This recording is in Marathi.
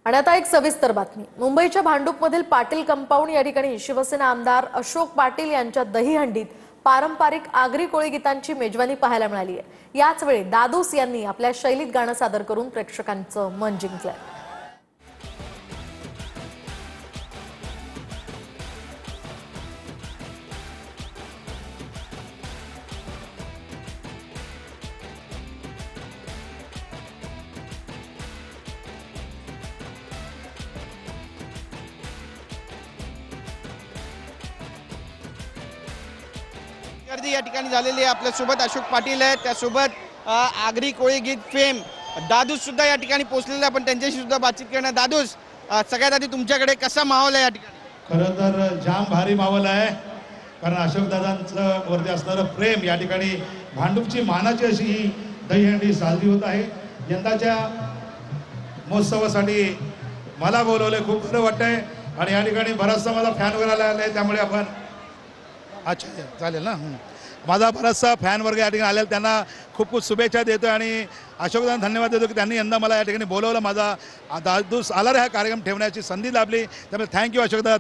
आणि आता एक सविस्तर बातमी। मुंबईच्या भांडूपमधील पाटील कंपाऊंड या ठिकाणी शिवसेना आमदार अशोक पाटील यांच्या दहीहंडीत पारंपरिक आगरी कोळी गीतांची मेजवानी पाहायला मिळाली आहे। याच वेळी दादूस यांनी आपल्या शैलीत गाणं सादर करून प्रेक्षकांचं मन जिंकलं। गर्दी या ठिकाणी झालेली आहे। आपल्यासोबत अशोक पाटील आहेत, त्यासोबत आगरी कोळी गीत फेम दादूस सुद्धा या ठिकाणी पोहोचलेले, आपण त्यांच्याशी सुद्धा बातचीत करणार। दादूस, सगळ्यात आधी तुमच्याकडे कसा माहोल आहे या ठिकाणी? खरं तर जाम भारी माहोल आहे, कारण अशोक दादांचं वरती असणारं प्रेम या ठिकाणी भांडूपची मानाची अशी ही दहीहंडी साजरी होत आहे। यंदाच्या महोत्सवासाठी मला बोलवले, खूप बरं वाटतंय आणि या ठिकाणी बराचसा मला फॅन वगैरे आला आहे, त्यामुळे आपण अच्छा चालेल ना। माझा बराचसा फॅन वर्ग या ठिकाणी आलेला, त्यांना खूप खूप शुभेच्छा देतो आणि अशोकदांना धन्यवाद देतो की त्यांनी यंदा मला या ठिकाणी बोलवलं, माझा दादूस आला रे हा कार्यक्रम ठेवण्याची संधी लाभली, त्यामुळे थँक्यू अशोकदा।